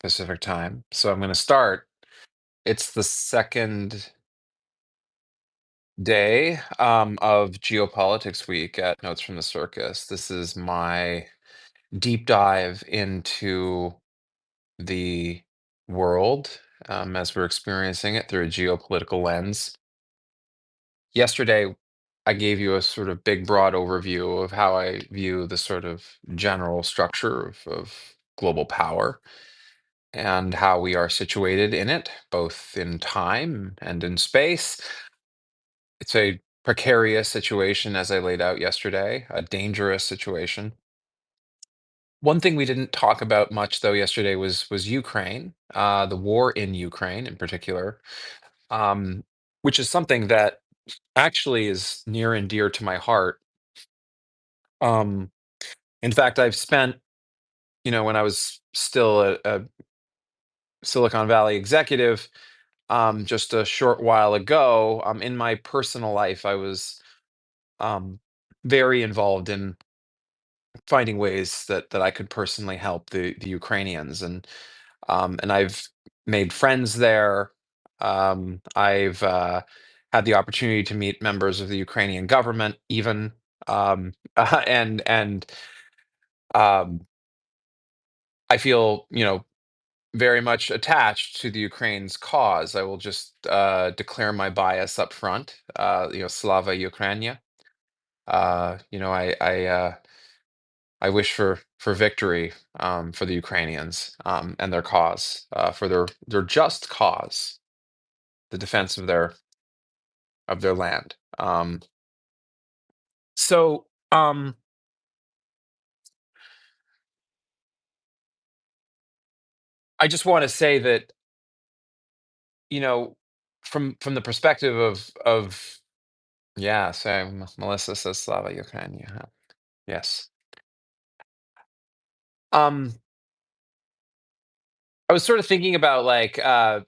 Pacific time. So I'm going to start. It's the second day of Geopolitics Week at Notes from the Circus. This is my deep dive into the world as we're experiencing it through a geopolitical lens. Yesterday, I gave you a sort of big, broad overview of how I view the sort of general structure of global power and how we are situated in it, both in time and in space. It's a precarious situation, as I laid out yesterday, a dangerous situation. One thing we didn't talk about much, though, yesterday was Ukraine, the war in Ukraine in particular, um, which is something that actually is near and dear to my heart. Um, in fact, I've spent, when I was still a Silicon Valley executive, just a short while ago, in my personal life, I was um, very involved in finding ways that I could personally help the Ukrainians, and I've made friends there. I've had the opportunity to meet members of the Ukrainian government, even, and um, I feel very much attached to the Ukraine's cause. I will just declare my bias up front. Slava Ukraine. I wish for victory for the Ukrainians and their cause, for their just cause, the defense of their land. So I just want to say that you know from the perspective of yeah. So Melissa says Slava Ukraine. Yeah. Yes. Um, I was sort of thinking about like I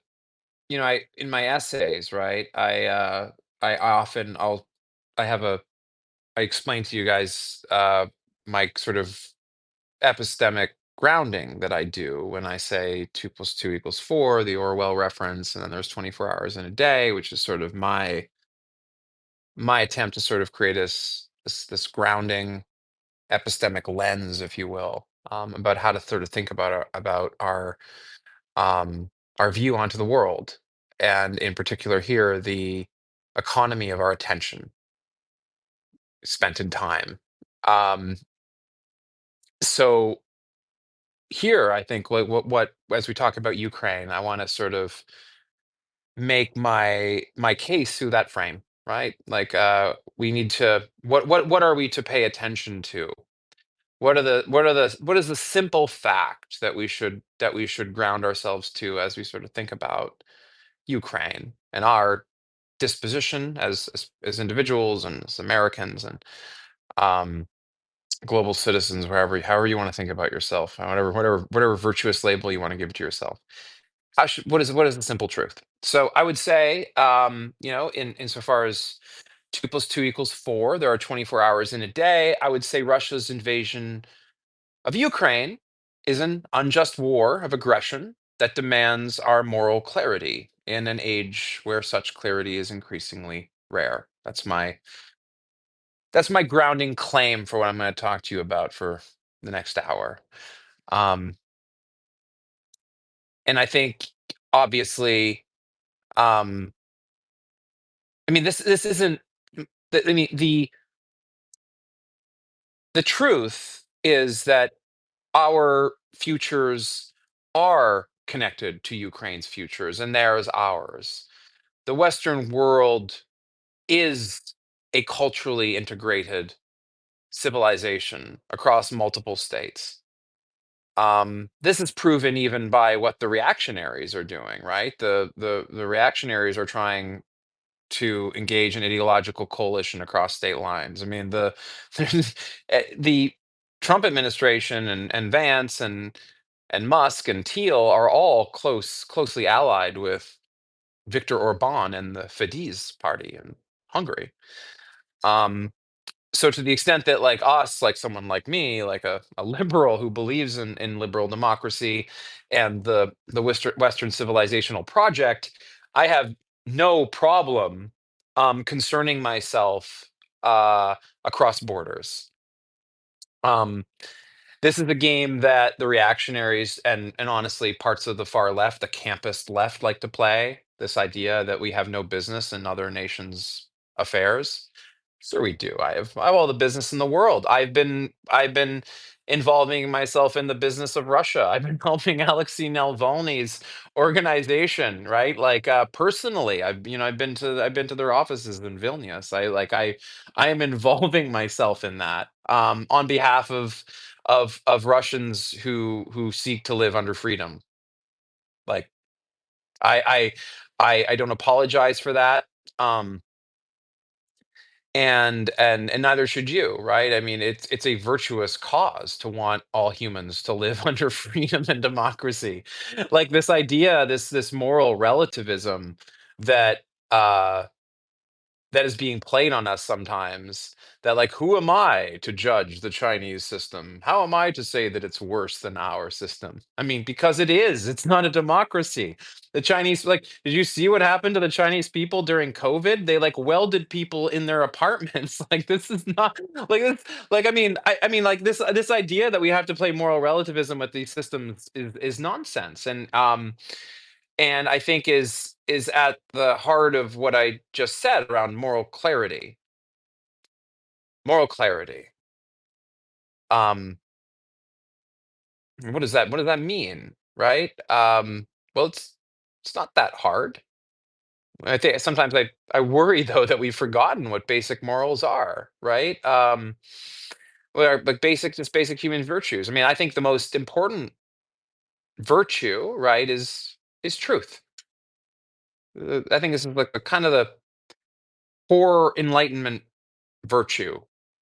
in my essays, right? I often I have a I explain to you guys my sort of epistemic grounding that I do when I say 2 + 2 = 4, the Orwell reference, and then there's 24 hours in a day, which is sort of my attempt to sort of create this grounding epistemic lens, if you will, about how to sort of think um, our view onto the world, and in particular here, the economy of our attention spent in time. Um, so here, I think what as we talk about Ukraine, I want to sort of make my case through that frame, right? Like we need to what are we to pay attention to? What is the simple fact that we should ground ourselves to as we sort of think about Ukraine and our disposition as individuals and as Americans and um, global citizens, however you want to think about yourself, whatever virtuous label you want to give to yourself. What is the simple truth? So I would say, in insofar as 2 + 2 = 4, there are 24 hours in a day. I would say Russia's invasion of Ukraine is an unjust war of aggression that demands our moral clarity in an age where such clarity is increasingly rare. That's my grounding claim for what I'm going to talk to you about for the next hour. Um, and I think obviously, um, I mean this isn't. I mean the truth is that our futures are connected to Ukraine's futures, and theirs ours. The Western world is a culturally integrated civilization across multiple states. This is proven even by what the reactionaries are doing, right? The reactionaries are trying to engage in ideological coalition across state lines. I mean, the Trump administration and Vance and Musk and Thiel are all closely allied with Viktor Orban and the Fidesz party in Hungary. Um, So to the extent that like us, like someone like me, like a liberal who believes in liberal democracy and the Western civilizational project, I have no problem concerning myself across borders. Um, this is a game that the reactionaries and honestly parts of the far left, the campus left, like to play. This idea that we have no business in other nations' affairs. Sure, we do. I have all the business in the world. I've been involving myself in the business of Russia. I've been helping Alexei Navalny's organization, right? Like personally, I've been to their offices in Vilnius. I am involving myself in that on behalf of Russians who seek to live under freedom. Like I I don't apologize for that. Um, and neither should you, right? I mean, it's a virtuous cause to want all humans to live under freedom and democracy. Like this idea, this moral relativism that uh that is being played on us sometimes, that like who am I to judge the Chinese system? How am I to say that it's worse than our system? I mean, because it is. It's not a democracy. The Chinese, like, did you see what happened to the Chinese people during COVID? They like welded people in their apartments. Like this is not like this. Like I mean like this idea that we have to play moral relativism with these systems is nonsense. And I think is at the heart of what I just said around moral clarity. Moral clarity. Um, what does that mean, right? Well, it's not that hard. I think sometimes I worry though that we've forgotten what basic morals are, right? What are like basic just basic human virtues. I mean, I think the most important virtue, right, is truth. I think this is like the kind of the core enlightenment virtue,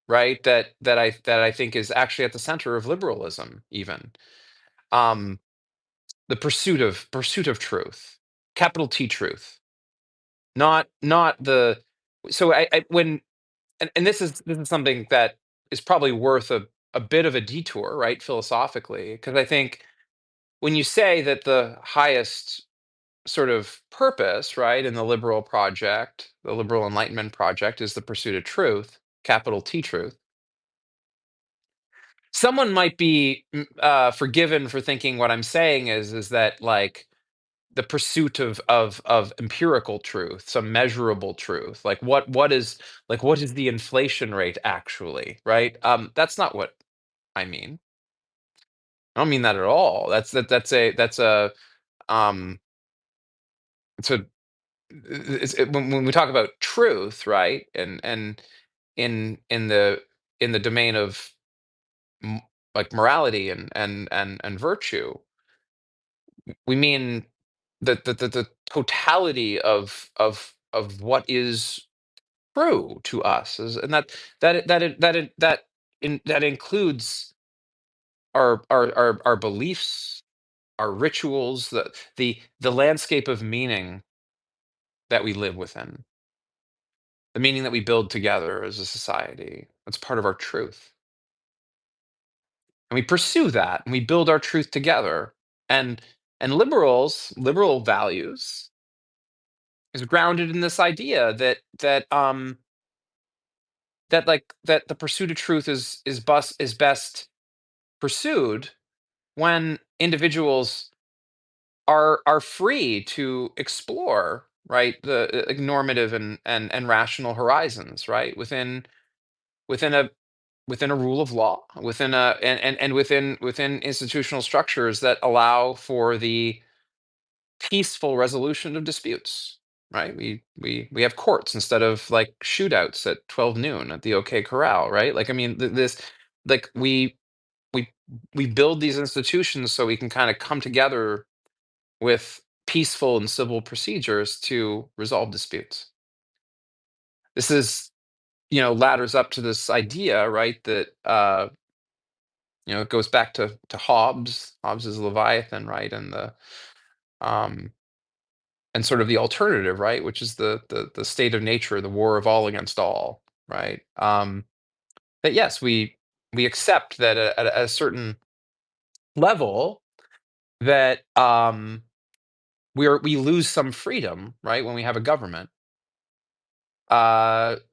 right? That I think is actually at the center of liberalism, even um, the pursuit of truth, capital T truth, not the. So I when and this is something that is probably worth a bit of a detour, right, philosophically, because I think when you say that the highest sort of purpose, right, in the liberal project, the liberal enlightenment project, is the pursuit of truth, capital T truth. Someone might be forgiven for thinking what I'm saying is that like the pursuit of empirical truth, some measurable truth, like what is the inflation rate actually, right? That's not what I mean. I don't mean that at all. That's a um it's a when we talk about truth, right? And in the domain of m- like morality and virtue, we mean the totality of what is true to us, and that includes our beliefs, our rituals, the landscape of meaning that we live within, the meaning that we build together as a society. That's part of our truth, and we pursue that, and we build our truth together. And liberal values is grounded in this idea that the pursuit of truth is best pursued when individuals are free to explore, right, the like, normative and rational horizons, right, within a within a rule of law, within a and within institutional structures that allow for the peaceful resolution of disputes, right? We have courts instead of like shootouts at 12 noon at the OK Corral, right? Like I mean, this like we we build these institutions so we can kind of come together with peaceful and civil procedures to resolve disputes. This is, ladders up to this idea, right, that it goes back to Hobbes. Hobbes is Leviathan, right, um and sort of the alternative, right, which is the state of nature, the war of all against all, right? that yes, we accept that at a certain level that we lose some freedom, right, when we have a government.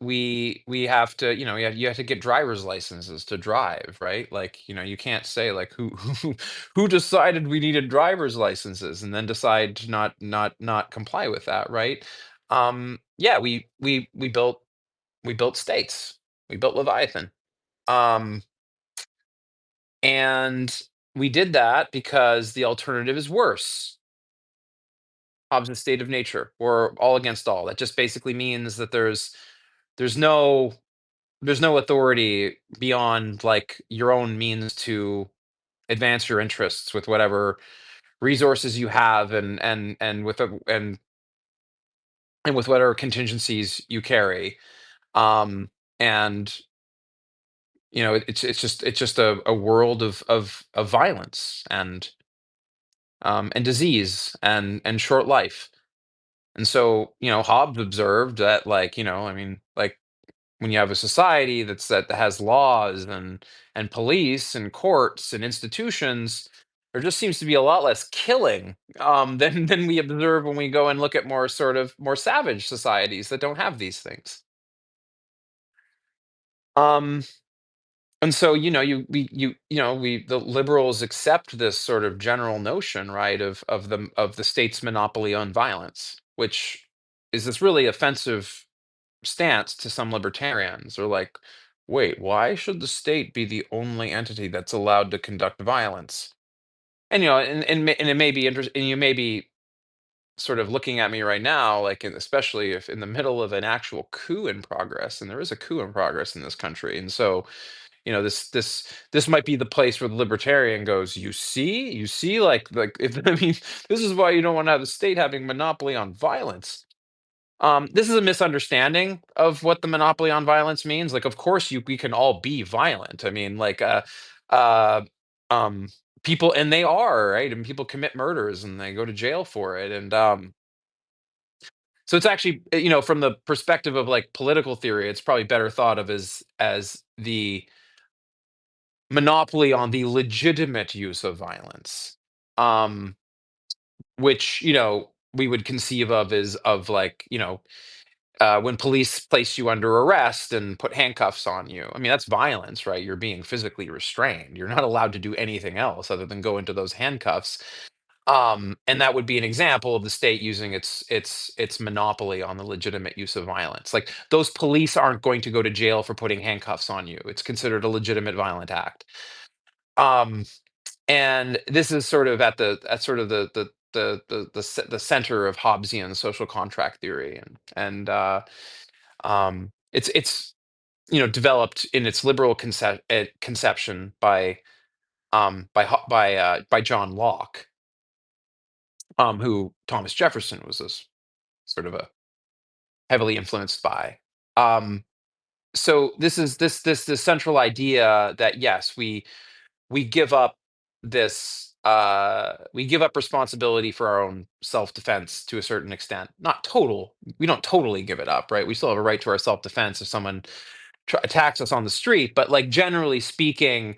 We have to, you have to get driver's licenses to drive, right? Like, you can't say like who decided we needed driver's licenses and then decide to not comply with that, right? Yeah, we built states. We built Leviathan. Um, and we did that because the alternative is worse. Hobbes' state of nature, or all against all. That just basically means that there's no there's no authority beyond like your own means to advance your interests with whatever resources you have, and with whatever contingencies you carry. um and it's just a world of violence and disease and short life. And so, Hobbes observed that, like, I mean, like, when you have a society that has laws and police and courts and institutions, there just seems to be a lot less killing, than we observe when we go and look at more savage societies that don't have these things. Um, and so, the liberals accept this sort of general notion, right, of the state's monopoly on violence, which is this really offensive stance to some libertarians. Are like, wait, why should the state be the only entity that's allowed to conduct violence? And and it may be interesting, and you may be sort of looking at me right now, like, especially if in the middle of an actual coup in progress, and there is a coup in progress in this country. And so, this might be the place where the libertarian goes, you see, like, if I mean, this is why you don't want to have the state having monopoly on violence. This is a misunderstanding of what the monopoly on violence means. Like, of course, we can all be violent. I mean, like, uh, um, people, and they are, right, and people commit murders and they go to jail for it. And so it's actually, from the perspective of like political theory, it's probably better thought of as the monopoly on the legitimate use of violence. Um, which, we would conceive of as of like, when police place you under arrest and put handcuffs on you. I mean, that's violence, right? You're being physically restrained. You're not allowed to do anything else other than go into those handcuffs. And that would be an example of the state using its monopoly on the legitimate use of violence. Like, those police aren't going to go to jail for putting handcuffs on you. It's considered a legitimate violent act. Um, and this is sort of at sort of the center of Hobbesian social contract theory. And it's developed in its liberal conception by John Locke, who Thomas Jefferson was this sort of a heavily influenced by. Um, so this central idea that yes, we give up we give up responsibility for our own self-defense to a certain extent. Not total. We don't totally give it up, right? We still have a right to our self-defense if someone attacks us on the street. But like, generally speaking,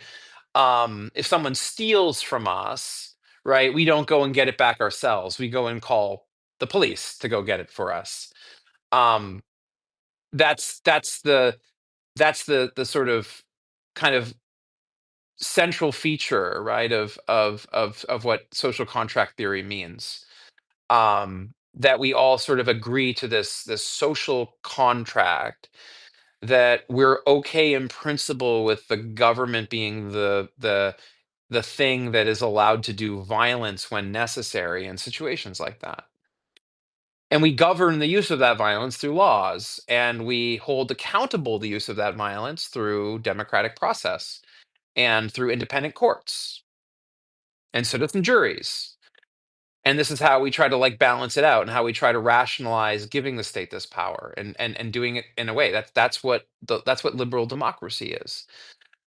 if someone steals from us, right, we don't go and get it back ourselves. We go and call the police to go get it for us. um that's the sort of kind of central feature, right, of what social contract theory means. That we all sort of agree to this social contract, that we're okay in principle with the government being the thing that is allowed to do violence when necessary in situations like that. And we govern the use of that violence through laws, and we hold accountable the use of that violence through democratic process and through independent courts and citizen juries. And this is how we try to like balance it out, and how we try to rationalize giving the state this power, and doing it in a way that's what liberal democracy is.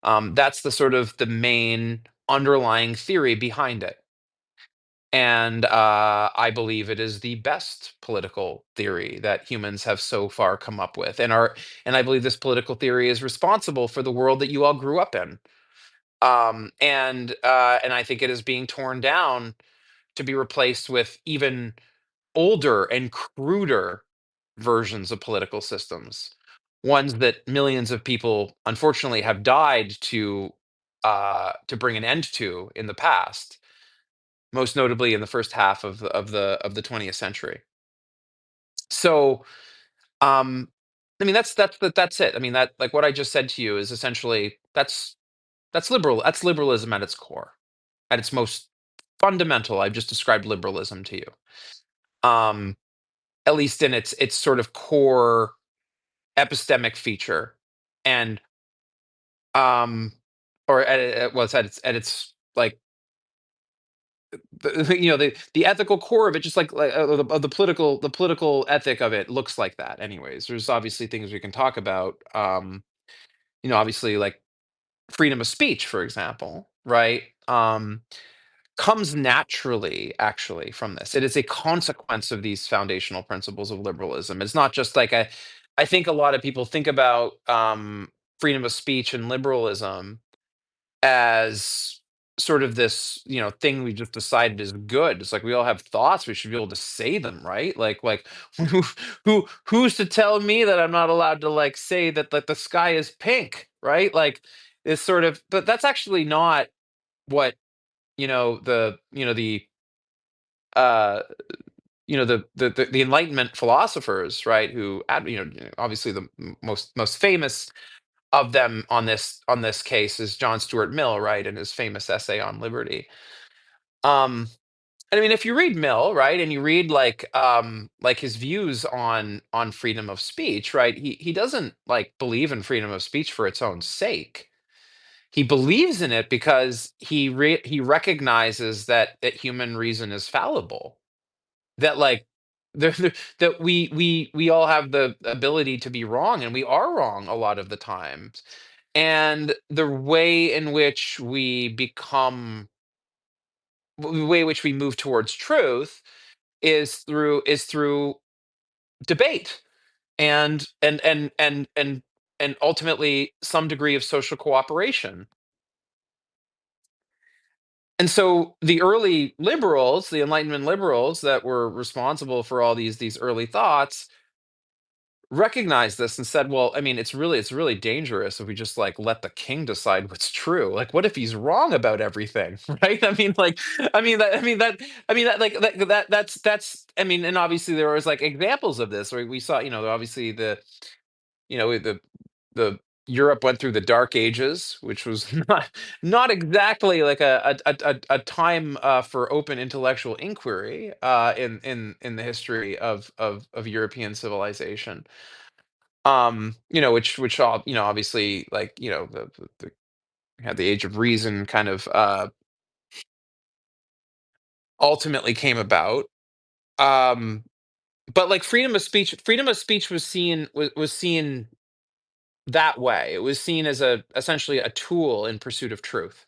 That's the sort of the main underlying theory behind it. And I believe it is the best political theory that humans have so far come up with, and I believe this political theory is responsible for the world that you all grew up in. And I think it is being torn down to be replaced with even older and cruder versions of political systems, ones that millions of people unfortunately have died to bring an end to in the past, most notably in the first half of the 20th century. So, um, I mean, that's it. I mean, that like what I just said to you is essentially that's liberalism at its core, at its most fundamental. I've just described liberalism to you. Um, at least in its sort of core epistemic feature, and um, or well, it's at its like the ethical core of it, just like of the political ethic of it looks like that. Anyways, there's obviously things we can talk about. Obviously like freedom of speech, for example, right? Comes naturally actually from this. It is a consequence of these foundational principles of liberalism. It's not just like I think a lot of people think about freedom of speech and liberalism as sort of this, thing we just decided is good. It's like we all have thoughts, we should be able to say them, right? Like who's to tell me that I'm not allowed to like say that the sky is pink, right? Like it's sort of, but that's actually not what the uh the enlightenment philosophers, right, who obviously the most famous of them on this case is John Stuart Mill, right, and his famous essay on liberty. um and I mean, if you read Mill, right, and you read like his views on freedom of speech, right, he doesn't like believe in freedom of speech for its own sake. He believes in it because he recognizes that human reason is fallible, that like that we all have the ability to be wrong, and we are wrong a lot of the times. And the way in which we become the way in which we move towards truth is through debate, and ultimately some degree of social cooperation. And so the early liberals, the Enlightenment liberals that were responsible for all these early thoughts, recognized this and said, "Well, I mean, it's really dangerous if we just like let the king decide what's true. Like, what if he's wrong about everything, right? I mean, like, that's. I mean, and obviously there was like examples of this. Right? We saw, obviously the Europe went through the Dark Ages, which was not exactly like a time for open intellectual inquiry in the history of European civilization. Which all obviously like the had the Age of Reason kind of ultimately came about. Um, but like freedom of speech was seen that way. It was seen as a essentially a tool in pursuit of truth.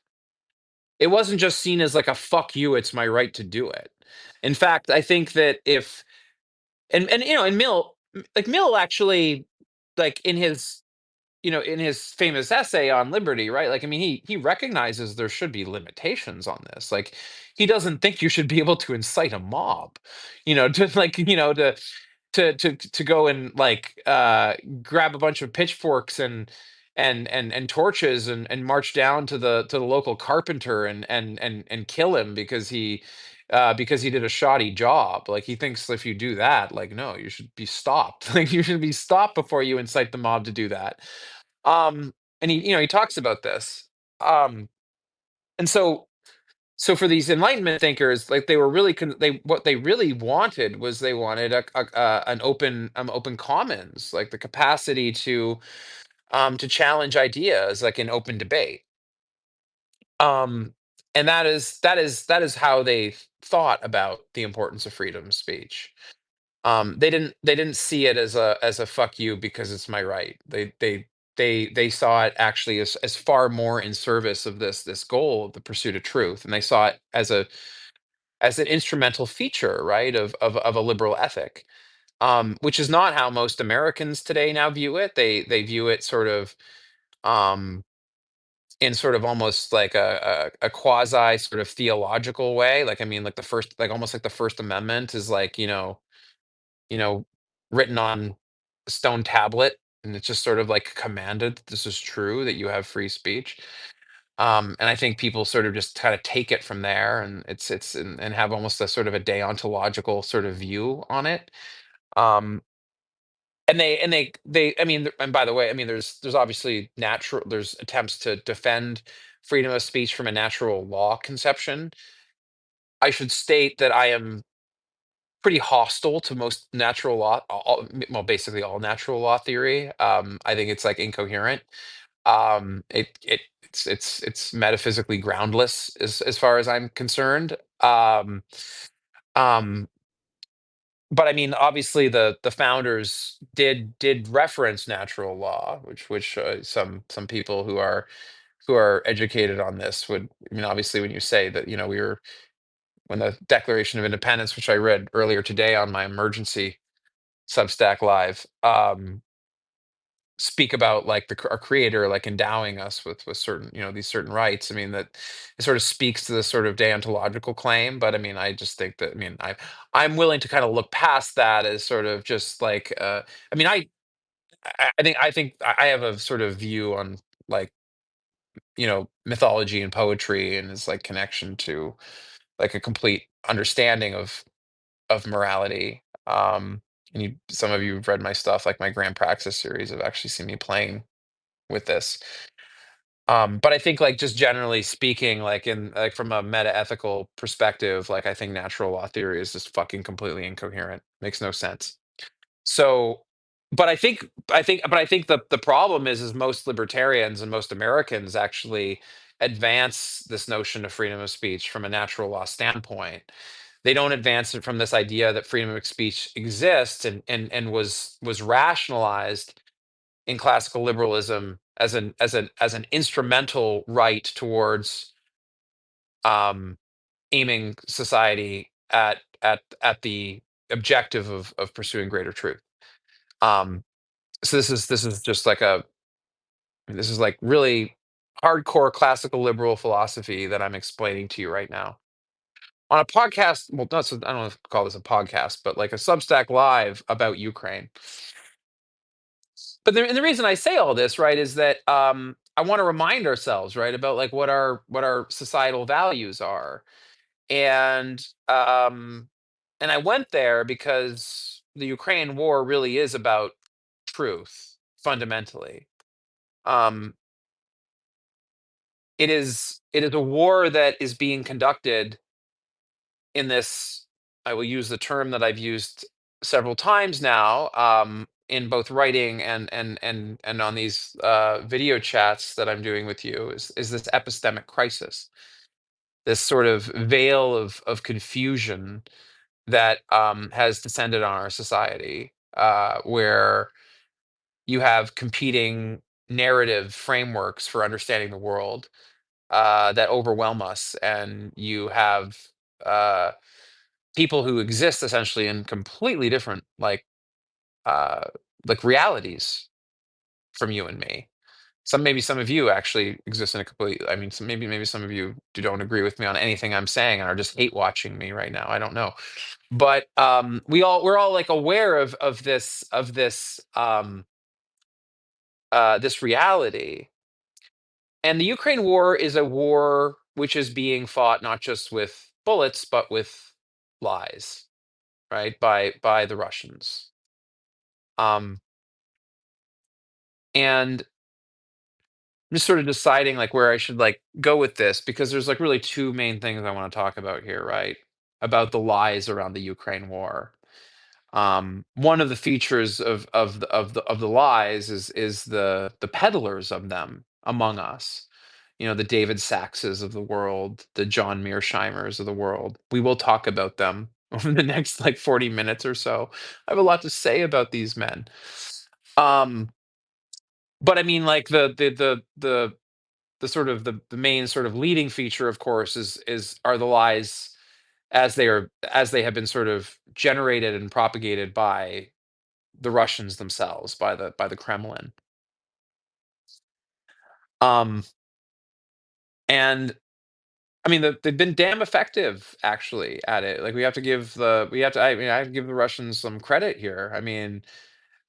It wasn't just seen as like a fuck you, it's my right to do it. In fact, I think that if and and Mill actually, like in his famous essay on liberty, right? Like, I mean, he recognizes there should be limitations on this. Like, he doesn't think you should be able to incite a mob, to like, to go and like grab a bunch of pitchforks and torches and march down to the local carpenter and kill him because he did a shoddy job. Like, he thinks if you do that, like, no, you should be stopped. Like, you should be stopped before you incite the mob to do that. And he talks about this. Um and so so for these enlightenment thinkers, like, they were really they what they really wanted was they wanted an open commons, like the capacity to challenge ideas, like in open debate. um and that is how they thought about the importance of freedom of speech. They didn't see it as a fuck you because it's my right. They saw it actually as far more in service of this goal of the pursuit of truth, and they saw it as as an instrumental feature, right, of a liberal ethic, which is not how most Americans today now view it. They view it sort of um, in sort of almost like a quasi sort of theological way. Like I mean, like the first, like almost like the First Amendment is like you know written on a stone tablet, and it's just sort of like commanded that this is true, that you have free speech. And I think people sort of just kind of take it from there, and and have almost a sort of a deontological sort of view on it. Um, and I mean, and by the way, I mean, there's obviously there's attempts to defend freedom of speech from a natural law conception. I should state that I am pretty hostile to most natural law, well, basically all natural law theory. I think it's like incoherent. It's metaphysically groundless as far as I'm concerned. Um, but I mean, obviously, the founders did reference natural law, which some people who are educated on this would. I mean, obviously, when you say that, we were when the Declaration of Independence, which I read earlier today on my emergency Substack live, speak about like our creator like endowing us with certain, these certain rights. I mean, that it sort of speaks to this sort of deontological claim. But I mean, I just think that, I mean, I'm willing to kind of look past that as sort of just like I mean, I have a sort of view on like, mythology and poetry and its like connection to like a complete understanding of morality. And some of you have read my stuff, like my Grand Praxis series, have actually seen me playing with this. But I think, like, just generally speaking, like in like from a meta ethical perspective, like I think natural law theory is just fucking completely incoherent. Makes no sense. So, but I think the problem is most libertarians and most Americans actually advance this notion of freedom of speech from a natural law standpoint. They don't advance it from this idea that freedom of speech exists and was rationalized in classical liberalism as an instrumental right towards um, aiming society at the objective of pursuing greater truth. Um, so this is just like this is like really hardcore classical liberal philosophy that I'm explaining to you right now on a podcast. Well, not so, I don't know if to call this a podcast, but like a Substack live about Ukraine. But and the reason I say all this, right, is that I want to remind ourselves, right, about like what our societal values are, and and I went there because the Ukraine war really is about truth fundamentally. Um, it is a war that is being conducted in this. I will use the term that I've used several times now, in both writing and on these video chats that I'm doing with you, is this epistemic crisis, this sort of veil of confusion that has descended on our society, where you have competing narrative frameworks for understanding the world that overwhelm us, and you have uh, people who exist essentially in completely different uh, like realities from you and me. Maybe some of you actually exist in a complete. I mean, maybe some of you don't agree with me on anything I'm saying and are just hate watching me right now. I don't know, but we're all like aware of this reality. And the Ukraine war is a war which is being fought not just with bullets, but with lies, right? By the Russians. Um, and I'm just sort of deciding like where I should like go with this, because there's like really two main things I want to talk about here, right? About the lies around the Ukraine war. One of the features of the lies is the peddlers of them among us. The David Saxes of the world, the John Mearsheimers of the world. We will talk about them over the next like 40 minutes or so. I have a lot to say about these men. Um, but I mean, like the sort of the main sort of leading feature, of course, is are the lies as they have been sort of generated and propagated by the Russians themselves, by the Kremlin. Um, and I mean, they've been damn effective actually at it. Like we have to I mean I have to give the Russians some credit here. I mean,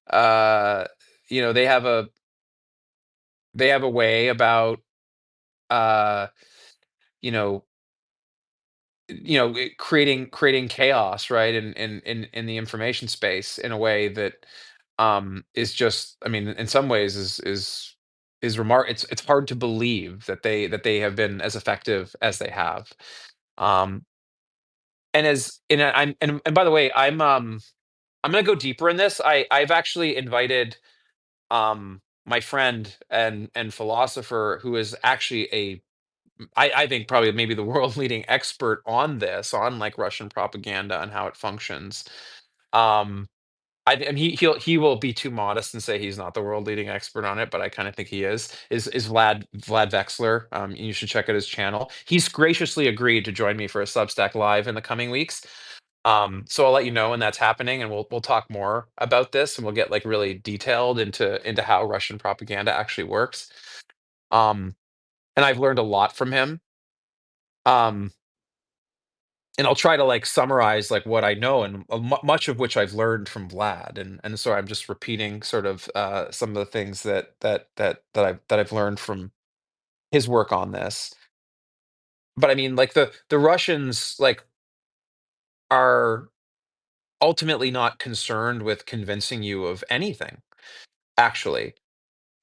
uh, they have a way about uh, you know, creating chaos, right? In the information space in a way that is just, I mean, in some ways is it's hard to believe that they have been as effective as they have. Um and by the way, I'm gonna go deeper in this. I've actually invited my friend and philosopher who is actually I think probably maybe the world leading expert on this, on like Russian propaganda and how it functions. Um, and he will be too modest and say he's not the world leading expert on it, but I kind of think he is. Is Vlad Vexler? You should check out his channel. He's graciously agreed to join me for a Substack live in the coming weeks. So I'll let you know when that's happening, and we'll talk more about this, and we'll get like really detailed into how Russian propaganda actually works. Um, and I've learned a lot from him. Um, and I'll try to like summarize like what I know, and much of which I've learned from Vlad, and so I'm just repeating sort of some of the things that I've learned from his work on this. But I mean, like the Russians like are ultimately not concerned with convincing you of anything. Actually,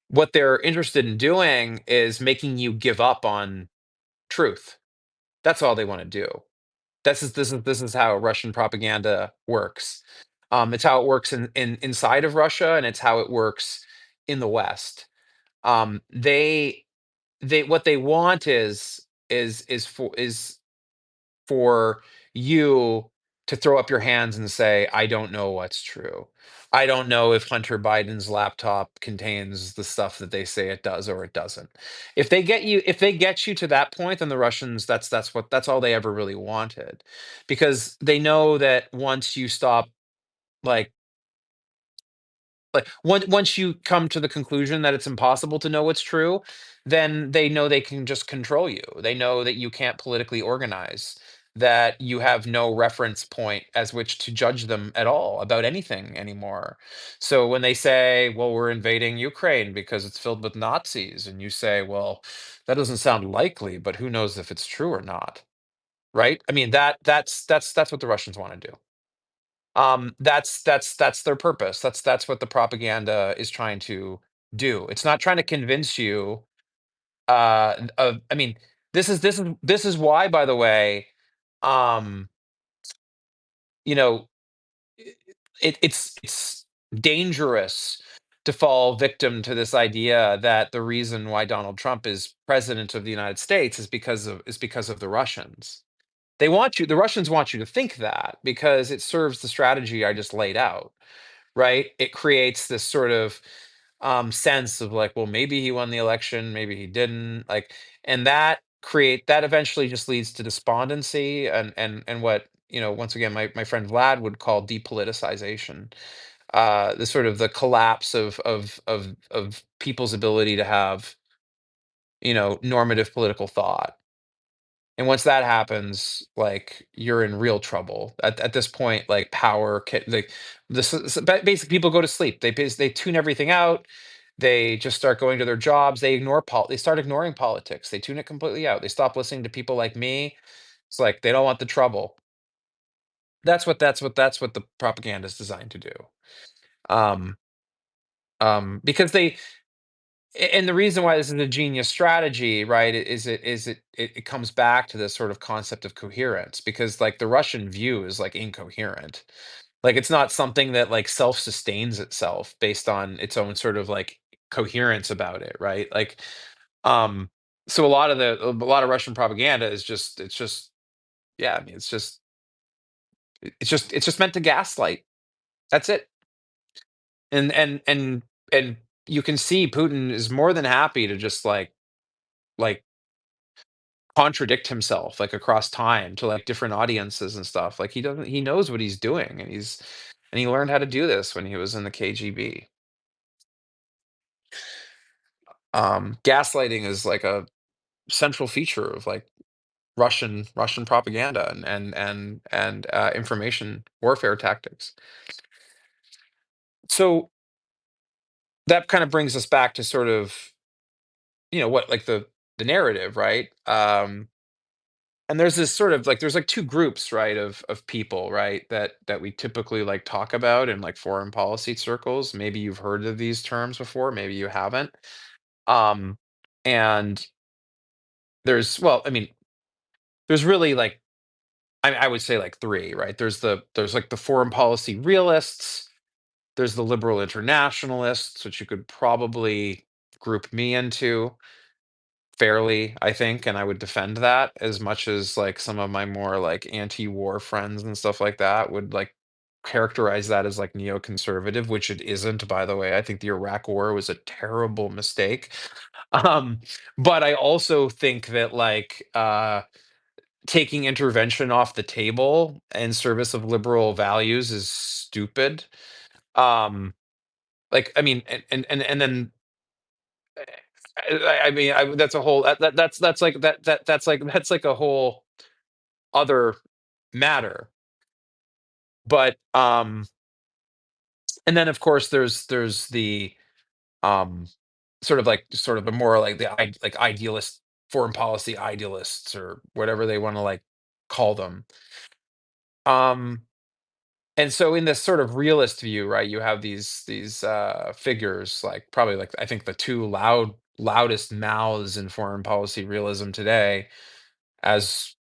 what they're interested in doing is making you give up on truth. That's all they want to do. This is how Russian propaganda works. It's how it works inside of Russia, and it's how it works in the West. They what they want is for you to throw up your hands and say, I don't know what's true. I don't know if Hunter Biden's laptop contains the stuff that they say it does or it doesn't. If they get you to that point, then the Russians, that's all they ever really wanted. Because they know that once you stop, like once you come to the conclusion that it's impossible to know what's true, then they know they can just control you. They know that you can't politically organize, that you have no reference point as which to judge them at all about anything anymore. So when they say, well, we're invading Ukraine because it's filled with Nazis, and you say, well, that doesn't sound likely, but who knows if it's true or not, right? I mean, that's what the Russians want to do. That's their purpose. That's what the propaganda is trying to do. It's not trying to convince you. I mean, this is why, by the way, um, you know, it's dangerous to fall victim to this idea that the reason why Donald Trump is president of the United States is because of the Russians. The Russians want you to think that because it serves the strategy I just laid out, right? It creates this sort of sense of like, well, maybe he won the election, maybe he didn't, like, and that eventually just leads to despondency and what once again my friend Vlad would call depoliticization. The sort of the collapse of people's ability to have normative political thought. And once that happens, like, you're in real trouble. At this point, like, power ca like, basically, people go to sleep. They tune everything out. They just start going to their jobs. They start ignoring politics. They tune it completely out. They stop listening to people like me. It's like they don't want the trouble. That's what the propaganda is designed to do. Um, because and the reason why this is a genius strategy, right, it comes back to this sort of concept of coherence, because like the Russian view is like incoherent. Like it's not something that like self-sustains itself based on its own sort of like coherence about it, right? Like um so a lot of Russian propaganda is just it's just yeah, I mean it's just meant to gaslight. That's it. And you can see Putin is more than happy to just like contradict himself like across time to like different audiences and stuff. Like he knows what he's doing, and he learned how to do this when he was in the KGB. Gaslighting is like a central feature of like Russian propaganda and information warfare tactics. So that kind of brings us back to sort of, what, like the narrative, right? And there's this sort of like there's like two groups, right, of people, right, that we typically like talk about in like foreign policy circles. Maybe you've heard of these terms before, maybe you haven't. Um, and well, I mean, there's really like I would say like three, right? There's like the foreign policy realists, there's the liberal internationalists, which you could probably group me into fairly, I think, and I would defend that as much as like some of my more like anti-war friends and stuff like that would like characterize that as like neoconservative, which it isn't, by the way. I think the Iraq War was a terrible mistake. Um, but I also think that like taking intervention off the table in service of liberal values is stupid. Um, like I mean, and then I mean, that's a whole that's like that's like a whole other matter. But and then of course there's the um sort of a more like like idealist foreign policy idealists or whatever they want to like call them. Um and so in this sort of realist view, right, you have these figures like probably like I think the two loudest mouths in foreign policy realism today as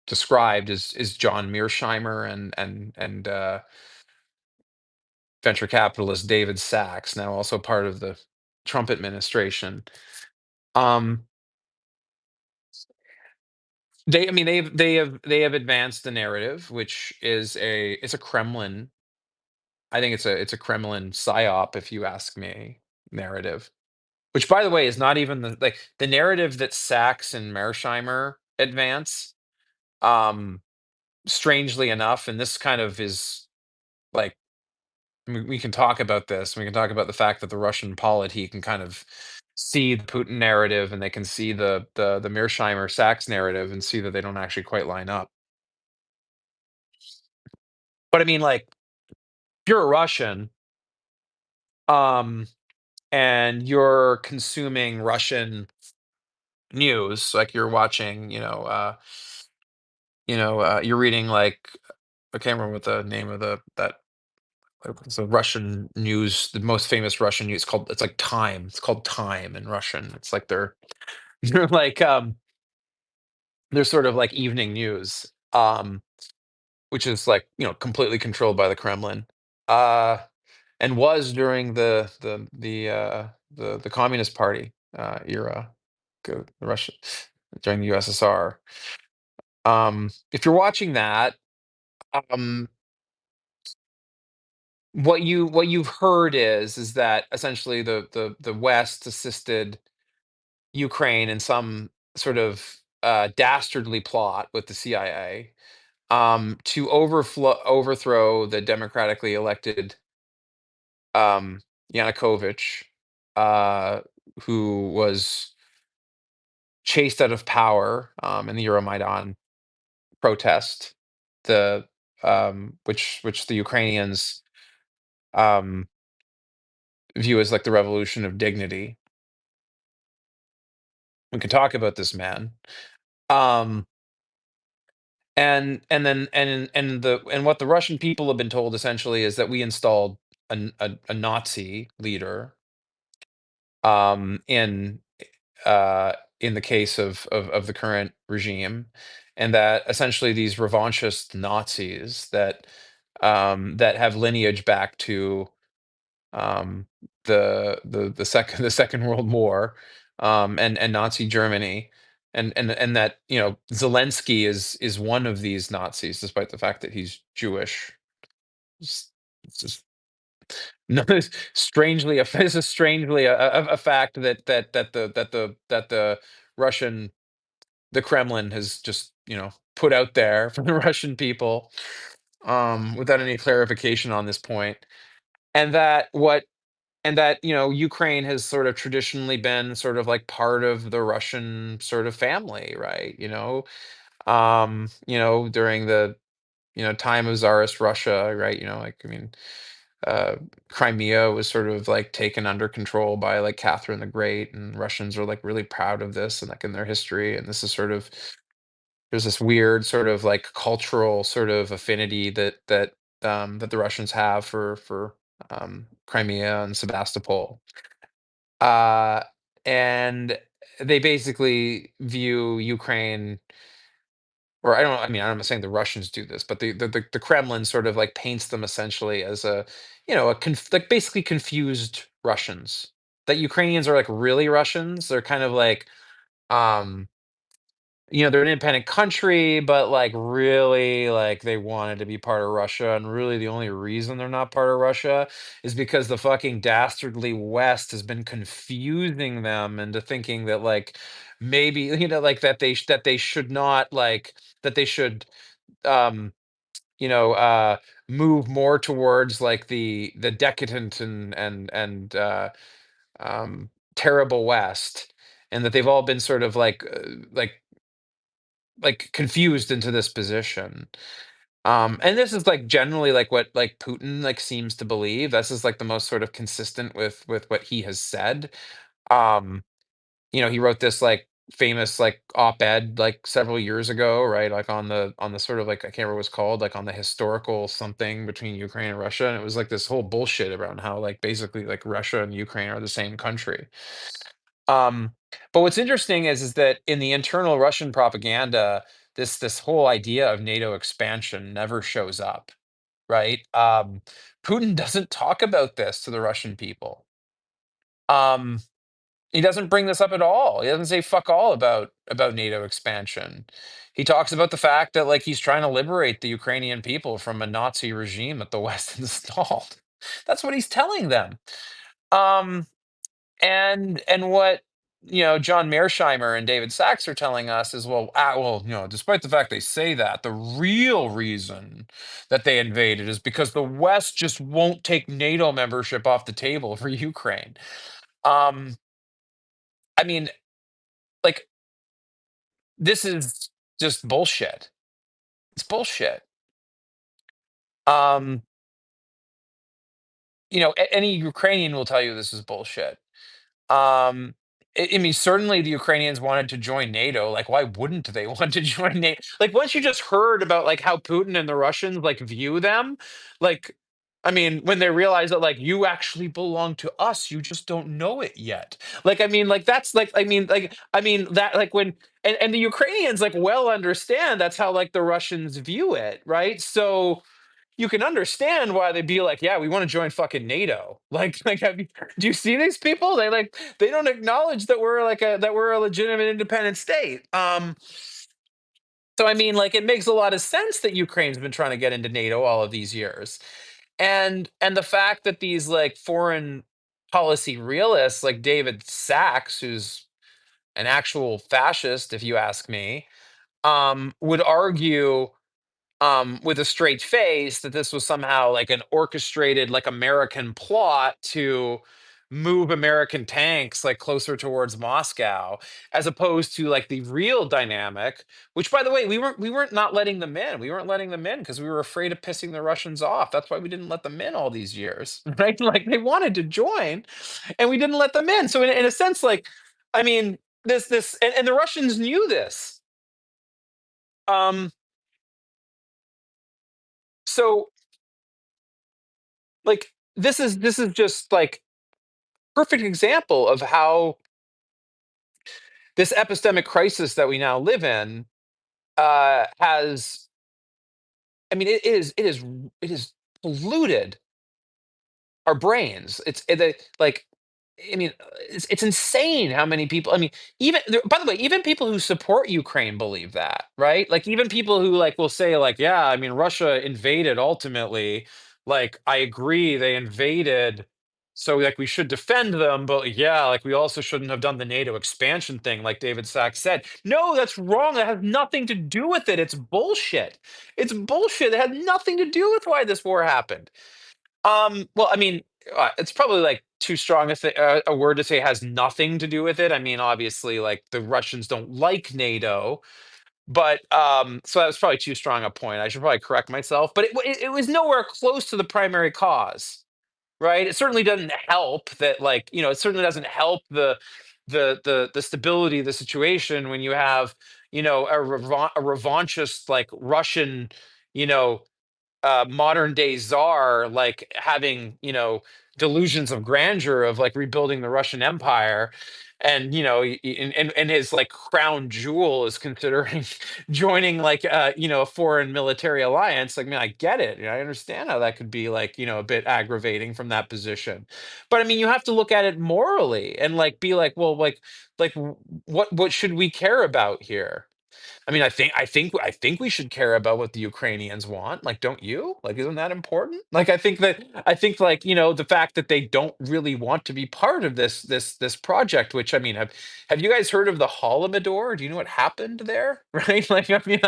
described is John Mearsheimer and venture capitalist David Sachs, now also part of the Trump administration. Um, I mean, they have advanced the narrative, which is it's a Kremlin. I think it's a Kremlin psyop, if you ask me. Narrative, which by the way is not even the narrative that Sachs and Mearsheimer advance. Um, Strangely enough, and this kind of is like we can talk about this. We can talk about the fact that the Russian polity can kind of see the Putin narrative, and they can see the Mearsheimer Sachs narrative, and see that they don't actually quite line up. But I mean, like, if you're a Russian, um, and you're consuming Russian news, like you're watching, you're reading like I can't remember what the name of it's a Russian news, the most famous Russian news called it's like Time. It's called Time in Russian. It's like they're they're like they're sort of like evening news, which is like, completely controlled by the Kremlin. Uh and was during the Communist Party era, the Russia during the USSR. If you're watching that, um what you've heard is that essentially the West assisted Ukraine in some sort of dastardly plot with the CIA, to overthrow the democratically elected Yanukovych, uh, who was chased out of power in the Euromaidan protest, the which the Ukrainians um, view as like the revolution of dignity. We can talk about this man. Um, and what the Russian people have been told essentially is that we installed a Nazi leader, in in the case of the current regime, and that essentially these revanchist Nazis that have lineage back to um, the Second World War, and Nazi Germany, and that Zelensky is one of these Nazis, despite the fact that he's Jewish. It's just no, it's strangely this is strangely a fact that the Russian the Kremlin has just, put out there for the Russian people, without any clarification on this point. And that what and that, Ukraine has sort of traditionally been sort of like part of the Russian sort of family, right? During the, time of Tsarist Russia, right? Like, I mean, uh, Crimea was sort of like taken under control by like Catherine the Great, and Russians are like really proud of this and like in their history. And this is sort of there's this weird sort of like cultural sort of affinity that the Russians have for Crimea and Sebastopol. Uh, and they basically view Ukraine, or I don't know, I mean, I'm not saying the Russians do this, but the Kremlin sort of like paints them essentially as like basically confused Russians. That Ukrainians are like really Russians. They're kind of like, um, they're an independent country, but like really like they wanted to be part of Russia. And really the only reason they're not part of Russia is because the fucking dastardly West has been confusing them into thinking that like maybe, like that they should not like that they should um you know move more towards like the decadent and terrible West, and that they've all been sort of like confused into this position. And this is like generally like what like Putin like seems to believe. This is like the most sort of consistent with what he has said. Um, he wrote this like famous like op-ed like several years ago, right? Like on the sort of like I can't remember what it's called, like on the historical something between Ukraine and Russia. And it was like this whole bullshit around how like basically like Russia and Ukraine are the same country. Um, but what's interesting is that in the internal Russian propaganda, this whole idea of NATO expansion never shows up, right? Putin doesn't talk about this to the Russian people. Um, he doesn't bring this up at all. He doesn't say fuck all about NATO expansion. He talks about the fact that like he's trying to liberate the Ukrainian people from a Nazi regime that the West installed. That's what he's telling them. Um, and what John Mearsheimer and David Sachs are telling us is, well, despite the fact they say that, the real reason that they invaded is because the West just won't take NATO membership off the table for Ukraine. Um, I mean, like, this is just bullshit. It's bullshit. Um, any Ukrainian will tell you this is bullshit. Um, I mean, certainly the Ukrainians wanted to join NATO. Like, why wouldn't they want to join NATO? Like, once you just heard about like how Putin and the Russians like view them, like, I mean, when they realize that like you actually belong to us, you just don't know it yet. Like, I mean, like that's like, I mean that like when and the Ukrainians like well understand that's how like the Russians view it, right? So you can understand why they'd be like, yeah, we want to join fucking NATO. Like, do you see these people? They don't acknowledge that we're a legitimate independent state. So I mean, like, it makes a lot of sense that Ukraine's been trying to get into NATO all of these years, and the fact that these like foreign policy realists like David Sachs, who's an actual fascist, if you ask me, would argue with a straight face that this was somehow like an orchestrated like American plot to move American tanks like closer towards Moscow, as opposed to like the real dynamic. Which, by the way, we weren't not letting them in. We weren't letting them in because we were afraid of pissing the Russians off. That's why we didn't let them in all these years, right? Like they wanted to join, and we didn't let them in. So in a sense, like, I mean, this and the Russians knew this. Um, so like this is just like perfect example of how this epistemic crisis that we now live in has, I mean, it is polluted our brains. Like, I mean, it's insane how many people, I mean, by the way, even people who support Ukraine believe that, right? Like even people who like will say like, yeah, I mean, Russia invaded ultimately. Like I agree, they invaded So like we should defend them, but yeah, like we also shouldn't have done the NATO expansion thing, like David Sachs said. No, that's wrong. That has nothing to do with it. It's bullshit. It's bullshit. It had nothing to do with why this war happened. Well, I mean, it's probably like too strong a word to say has nothing to do with it. I mean, obviously, like the Russians don't like NATO, but so that was probably too strong a point. I should probably correct myself. But it was nowhere close to the primary cause, right? It certainly doesn't help that, like, it certainly doesn't help the stability of the situation when you have, a revanchist like Russian, you know, modern day czar like having delusions of grandeur of like rebuilding the Russian Empire, and and his like crown jewel is considering joining like a foreign military alliance. Like, I mean, I get it. I understand how that could be like a bit aggravating from that position, but I mean, you have to look at it morally and like be like, well, what should we care about here? I mean, I think we should care about what the Ukrainians want. Like, don't you? Like, isn't that important? Like, I think like, the fact that they don't really want to be part of this project, which I mean, have you guys heard of the Holodomor? Do you know what happened there? Right? Like, I mean,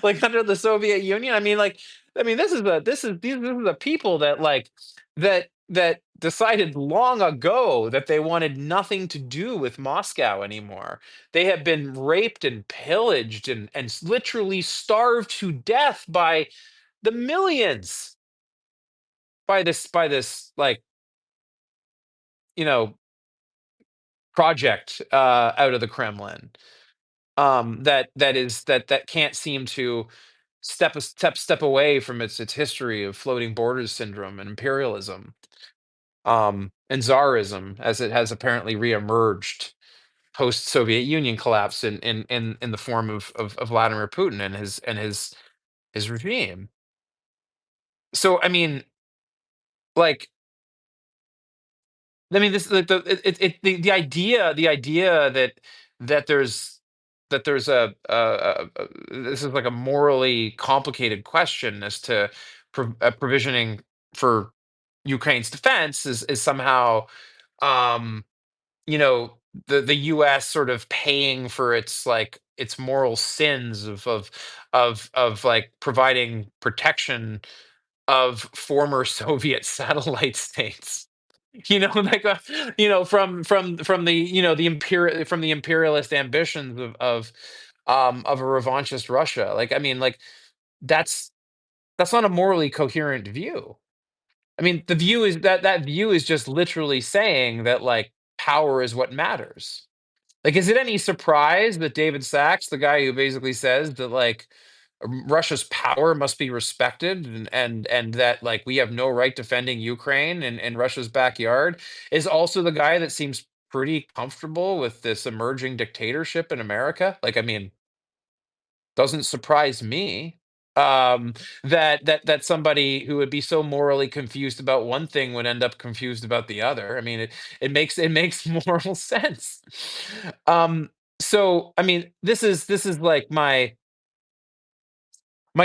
like under the Soviet Union, I mean, these are the people that like that decided long ago that they wanted nothing to do with Moscow anymore. They have been raped and pillaged and literally starved to death by the millions by this like you know project out of the Kremlin, that can't seem to step away from its history of floating borders syndrome and imperialism, and czarism, as it has apparently reemerged post Soviet Union collapse in the form of Vladimir Putin and his regime. So I mean, like, I mean, this like the idea that there's this is like a morally complicated question as to provisioning for Ukraine's defense is somehow, um you know the US sort of paying for its moral sins of like providing protection of former Soviet satellite states. Like from the imperialist ambitions of a revanchist Russia. Like, I mean, like, that's that's not a morally coherent view. I mean, the view is that view is just literally saying that like power is what matters. Like, is it any surprise that David Sachs, the guy who basically says that like Russia's power must be respected, and that like we have no right defending Ukraine and Russia's backyard, is also the guy that seems pretty comfortable with this emerging dictatorship in America? Like, I mean, doesn't surprise me. That somebody who would be so morally confused about one thing would end up confused about the other. I mean, it makes moral sense. Um, so I mean, this is like my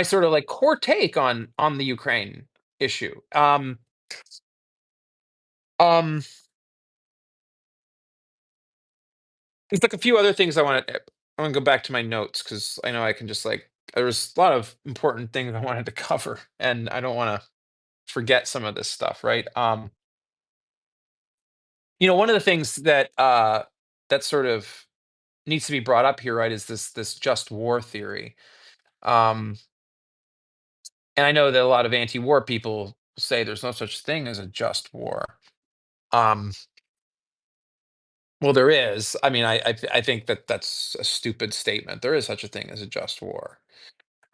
sort of like core take on the Ukraine issue. Um, there's like a few other things I want to go back to my notes because I know I can just like there was a lot of important things I wanted to cover, and I don't want to forget some of this stuff, right? One of the things that sort of needs to be brought up here, right, is this just war theory. Um, and I know that a lot of anti-war people say there's no such thing as a just war. Um, well, there is. I mean, I think that that's a stupid statement. There is such a thing as a just war.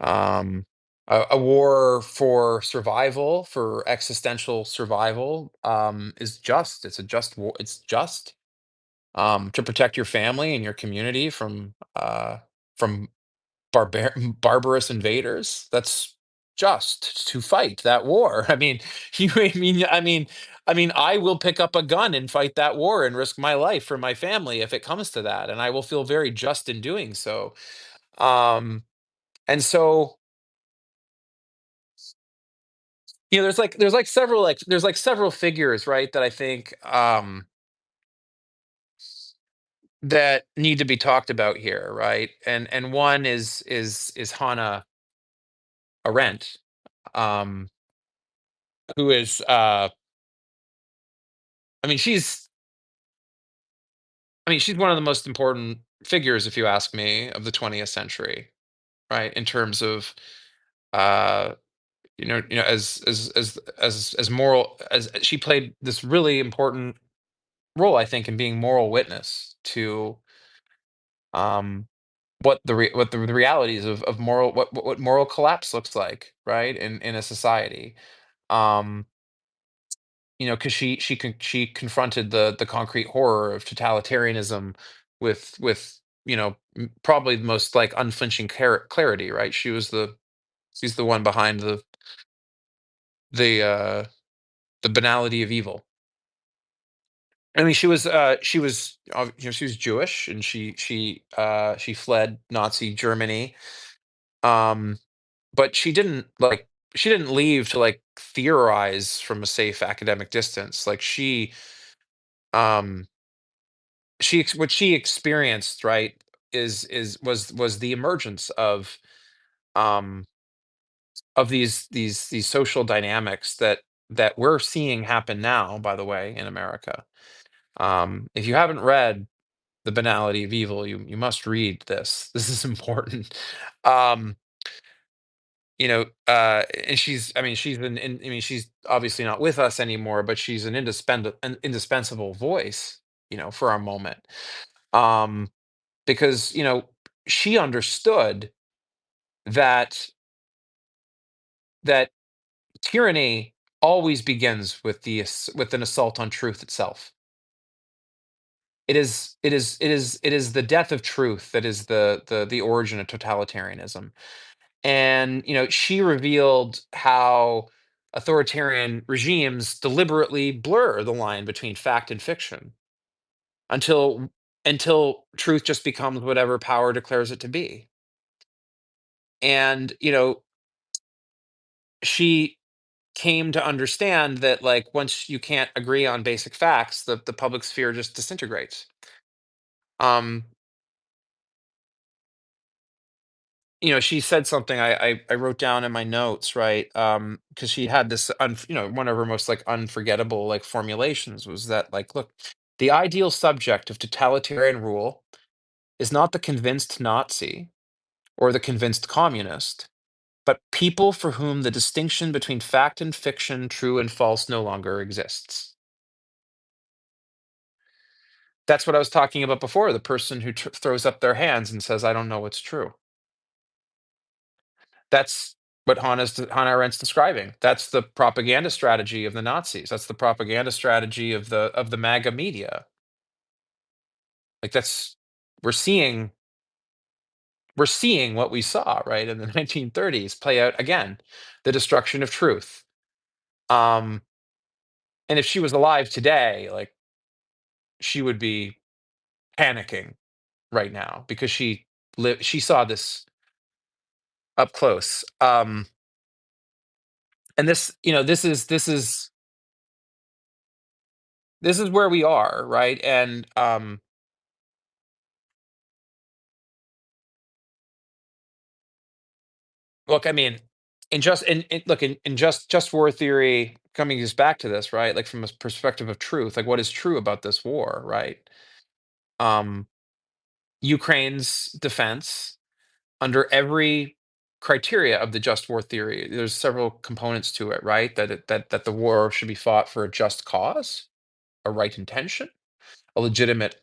Um, a war for survival, for existential survival, is just. It's a just war. It's just, to protect your family and your community from barbarous invaders. That's just to fight that war. I mean, I will pick up a gun and fight that war and risk my life for my family if it comes to that, and I will feel very just in doing so. Um, and so there's like several figures, right, that I think that need to be talked about here, right? And one is Hannah Arendt, um, who is I mean she's one of the most important figures, if you ask me, of the 20th century, right? In terms of uh as moral as she played this really important role, I think, in being moral witness to um the realities of moral what moral collapse looks like, right, in a society. um because she confronted the concrete horror of totalitarianism with probably the most like unflinching clarity, right? She's the one behind the uh the banality of evil. I mean, she was Jewish, and she fled Nazi Germany. Um, but she didn't leave to like theorize from a safe academic distance. Like um what she experienced, right, is was the emergence um of these social dynamics that we're seeing happen now, by the way, in America. If you haven't read The Banality of Evil, you must read this. This is important. Um, and I mean, she's obviously not with us anymore, but she's an indispensable voice, for our moment. Um, because, she understood that that tyranny always begins with with an assault on truth itself. It is the death of truth that is the origin of totalitarianism. And she revealed how authoritarian regimes deliberately blur the line between fact and fiction until truth just becomes whatever power declares it to be. And she came to understand that, like, once you can't agree on basic facts, the public sphere just disintegrates. um she said something I wrote down in my notes, right? Because she had this, one of her most like unforgettable like formulations was that, like, look, the ideal subject of totalitarian rule is not the convinced Nazi or the convinced communist, but people for whom the distinction between fact and fiction, true and false, no longer exists. That's what I was talking about before. The person who throws up their hands and says, "I don't know what's true." That's what Hannah Arendt's describing. That's the propaganda strategy of the Nazis. That's the propaganda strategy of the MAGA media. Like, that's we're seeing we're seeing what we saw, right, in the 1930s play out again, the destruction of truth. Um, and if she was alive today, like, she would be panicking right now because she saw this up close. And this is where we are, right? And look, I mean, in just war theory, coming just back to this, right? Like, from a perspective of truth, like, what is true about this war, right? Um, Ukraine's defense under every criteria of the just war theory. There's several components to it, right? That the war should be fought for a just cause, a right intention, a legitimate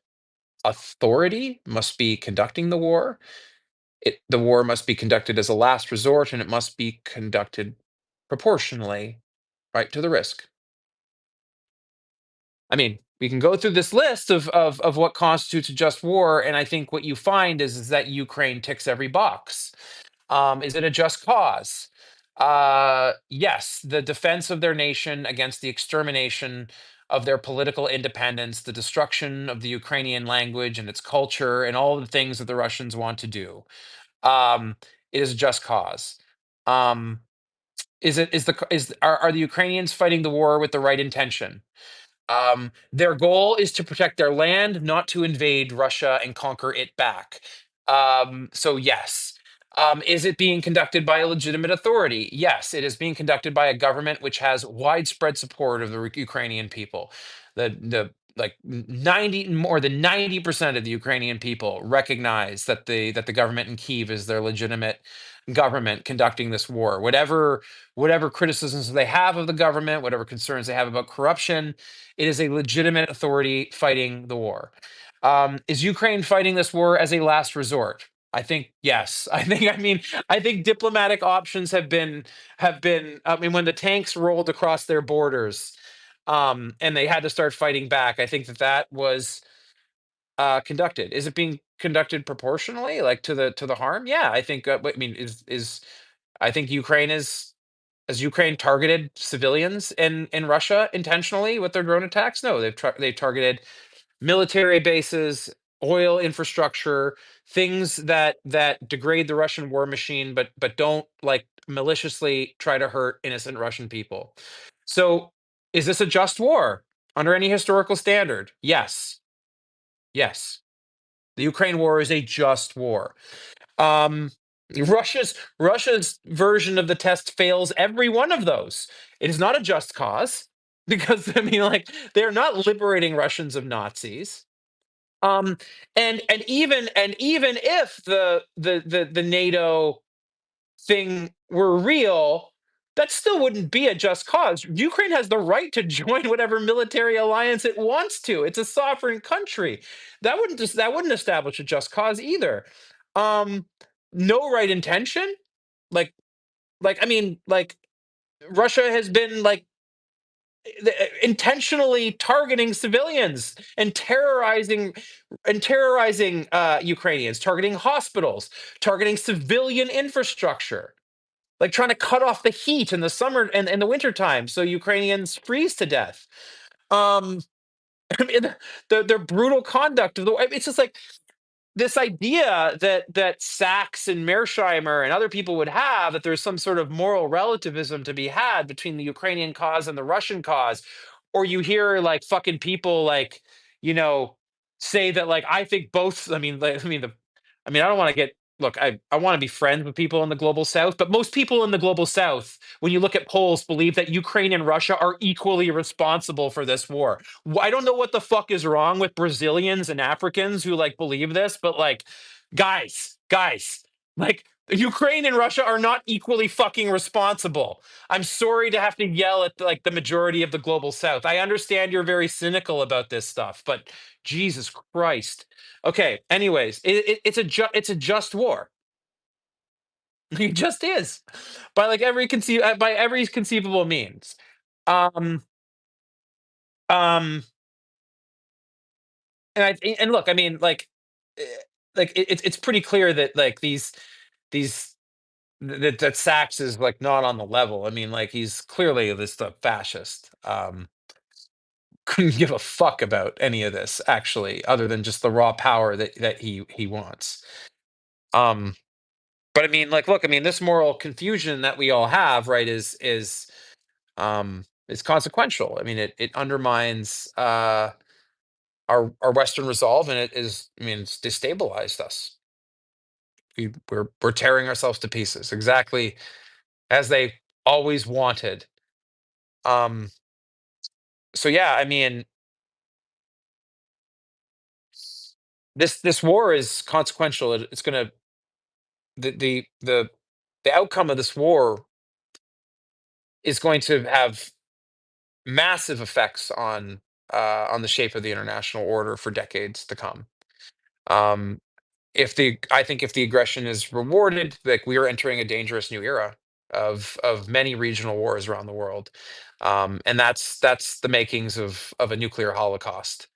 authority must be conducting the war. The war must be conducted as a last resort, and it must be conducted proportionally, right, to the risk. I mean, we can go through this list of what constitutes a just war, and I think what you find is that Ukraine ticks every box. Is it a just cause? Yes, the defense of their nation against the extermination of their political independence, the destruction of the Ukrainian language and its culture, and all the things that the Russians want to do. Um, it is a just cause. Um, Are the Ukrainians fighting the war with the right intention? Their goal is to protect their land, not to invade Russia and conquer it back. So yes. Is it being conducted by a legitimate authority? Yes, it is being conducted by a government which has widespread support of the Ukrainian people. The like 90 more than 90% of the Ukrainian people recognize that the government in Kiev is their legitimate government conducting this war. Whatever criticisms they have of the government, whatever concerns they have about corruption, it is a legitimate authority fighting the war. Is Ukraine fighting this war as a last resort? I think yes. I think diplomatic options have been. I mean, when the tanks rolled across their borders, and they had to start fighting back, I think that was conducted. Is it being conducted proportionally, like to the harm? Yeah, I think. I mean, is I think Ukraine is has Ukraine targeted civilians in Russia intentionally with their drone attacks? No, they've targeted military bases, oil infrastructure, things that degrade the Russian war machine, but don't like maliciously try to hurt innocent Russian people. So, is this a just war under any historical standard? Yes, yes. The Ukraine war is a just war. Um, Russia's version of the test fails every one of those. It is not a just cause because I mean, like they're not liberating Russians of Nazis. Um, and even if the NATO thing were real, that still wouldn't be a just cause. Ukraine has the right to join whatever military alliance it wants to. It's a sovereign country. That wouldn't establish a just cause either. Um, no right intention. Like I mean, like Russia has been like intentionally targeting civilians and terrorizing Ukrainians, targeting hospitals, targeting civilian infrastructure, like trying to cut off the heat in the summer and in the winter time so Ukrainians freeze to death. Um, I mean, their brutal conduct of the it's just like this idea that Sachs and Mearsheimer and other people would have that there's some sort of moral relativism to be had between the Ukrainian cause and the Russian cause, or you hear like fucking people like you know say that like I think both. I don't want to get look. I want to be friends with people in the global south, but most people in the global south, when you look at polls, believe that Ukraine and Russia are equally responsible for this war. I don't know what the fuck is wrong with Brazilians and Africans who like believe this, but like, guys, like Ukraine and Russia are not equally fucking responsible. I'm sorry to have to yell at like the majority of the global south. I understand you're very cynical about this stuff, but Jesus Christ. Okay, anyways, it's a just war. It just is. By every conceivable means. Um um and look, I mean eh, it's pretty clear that like these that Sachs is like not on the level. I mean, like he's clearly this a fascist. Couldn't give a fuck about any of this actually, other than just the raw power that he wants. Um, but I mean, like, look, I mean, this moral confusion that we all have, right, is consequential. I mean, it undermines our Western resolve, and it is, I mean, it's destabilized us. We're tearing ourselves to pieces, exactly as they always wanted. Um, so yeah, I mean, this war is consequential. It's gonna the outcome of this war is going to have massive effects on the shape of the international order for decades to come. Um, I think if the aggression is rewarded, like we are entering a dangerous new era of many regional wars around the world, and that's the makings of a nuclear holocaust.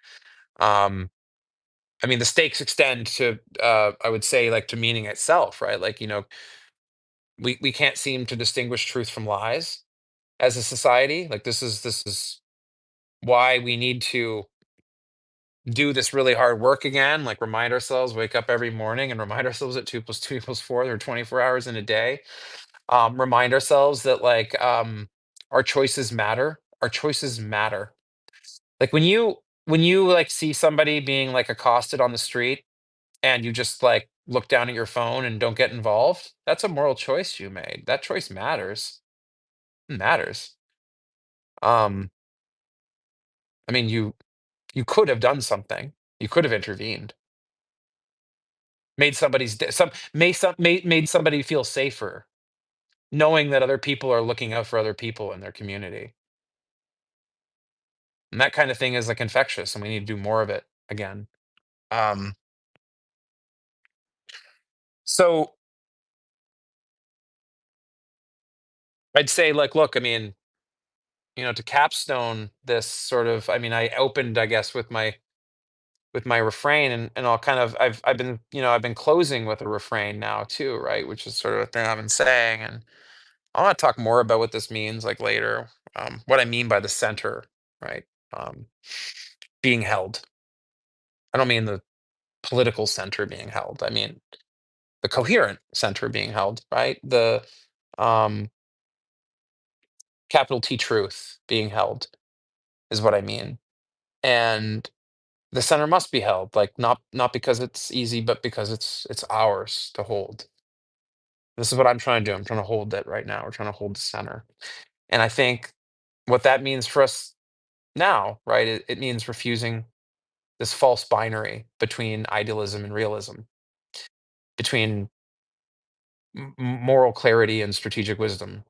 Um, I mean, the stakes extend to I would say like to meaning itself, right? Like we can't seem to distinguish truth from lies as a society. Like this is why we need to do this really hard work again, like remind ourselves, wake up every morning and remind ourselves that 2 plus 2 equals 4. There are 24 hours in a day. remind ourselves that like our choices matter. Our choices matter. Like when you like see somebody being like accosted on the street and you just like look down at your phone and don't get involved, that's a moral choice you made. That choice matters. It matters. Um, I mean, you could have done something. You could have intervened, made somebody's made somebody feel safer, knowing that other people are looking out for other people in their community. And that kind of thing is like infectious, and we need to do more of it again. Um, so I'd say, like, look, I mean, to capstone this sort of, I mean, I opened, I guess, with my refrain, and I'll kind of, I've been, I've been closing with a refrain now too, right? Which is sort of a thing I've been saying, and I want to talk more about what this means, like later, what I mean by the center, right? Um, being held. I don't mean the political center being held. I mean the coherent center being held, right? The um, capital T truth being held is what I mean. And the center must be held, like not because it's easy, but because it's ours to hold. This is what I'm trying to do. I'm trying to hold it right now. We're trying to hold the center. And I think what that means for us now, right? It means refusing this false binary between idealism and realism, between moral clarity and strategic wisdom.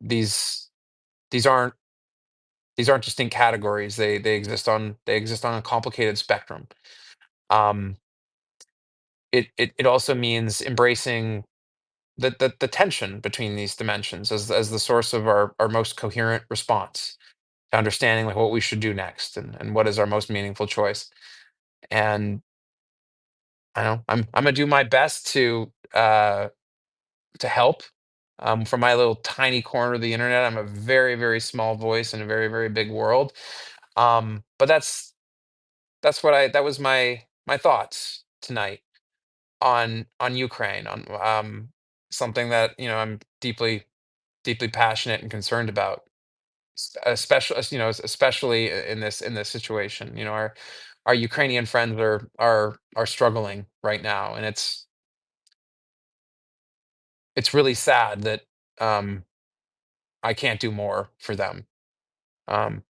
These these aren't these aren't distinct categories. They exist on a complicated spectrum. Um, it also means embracing the tension between these dimensions as the source of our most coherent response to understanding like what we should do next and what is our most meaningful choice. And I know I'm gonna do my best to help. From my little tiny corner of the internet, I'm a very, very small voice in a very, very big world. But that's what I that was my thoughts tonight on Ukraine, on something that I'm deeply, deeply passionate and concerned about, especially especially in this situation. Our Ukrainian friends are struggling right now, and it's really sad that um, I can't do more for them. Um,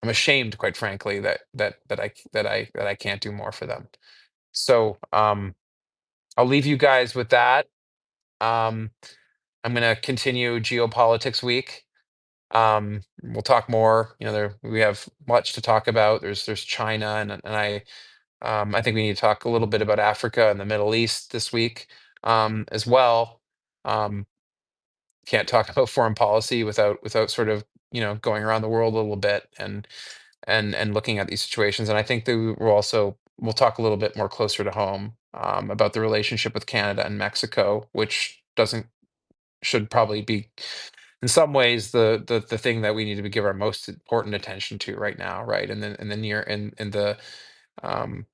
I'm ashamed, quite frankly, that I can't do more for them. So I'll leave you guys with that. Um, I'm gonna continue geopolitics week. We'll talk more. We have much to talk about. There's China, and I think we need to talk a little bit about Africa and the Middle East this week as well. Um, can't talk about foreign policy without sort of going around the world a little bit and looking at these situations. And I think that we'll talk a little bit more closer to home about the relationship with Canada and Mexico, which doesn't should probably be in some ways the thing that we need to give our most important attention to right now, right? And then in the near um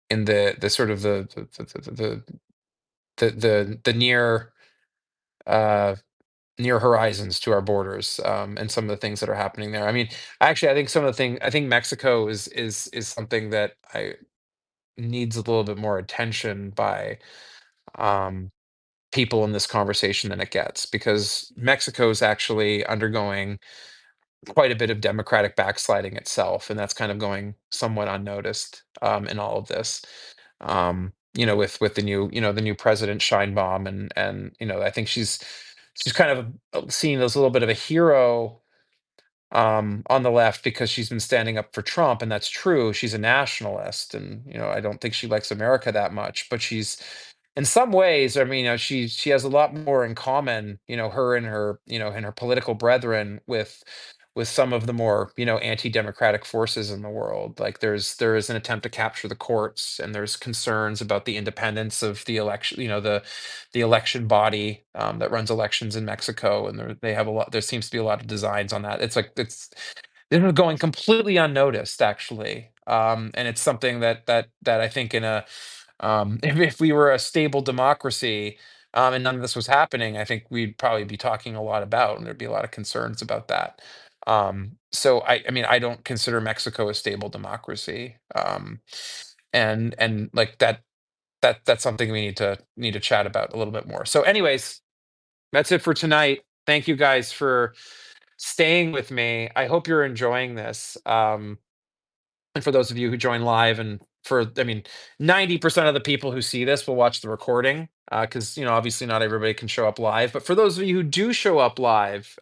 in the sort of the uh near horizons to our borders, and some of the things that are happening there. I mean, actually, I think some of the thing I think Mexico is something that I needs a little bit more attention by um, people in this conversation than it gets, because Mexico is actually undergoing quite a bit of democratic backsliding itself, and that's kind of going somewhat unnoticed in all of this. With the new president Scheinbaum, and I think she's kind of seen as a little bit of a hero on the left because she's been standing up for Trump, and that's true. She's a nationalist, and I don't think she likes America that much, but she's in some ways, I mean, she has a lot more in common, her and her political brethren with some of the more anti-democratic forces in the world. Like there is an attempt to capture the courts, and there's concerns about the independence of the election, the election body that runs elections in Mexico, and they have a lot. There seems to be a lot of designs on that. It's like this is going completely unnoticed, actually, and it's something that I think if we were a stable democracy, and none of this was happening, I think we'd probably be talking a lot about, and there'd be a lot of concerns about that. So I mean, I don't consider Mexico a stable democracy, and like that's something we need to chat about a little bit more. So, anyways, that's it for tonight. Thank you guys for staying with me. I hope you're enjoying this. And for those of you who join live, and I mean, 90% of the people who see this will watch the recording, because, obviously not everybody can show up live. But for those of you who do show up live,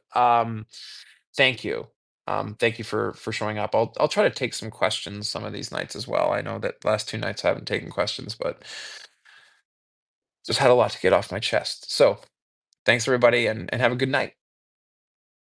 thank you. Thank you for showing up. I'll try to take some questions some of these nights as well. I know that last two nights I haven't taken questions, but just had a lot to get off my chest. So thanks everybody, and have a good night.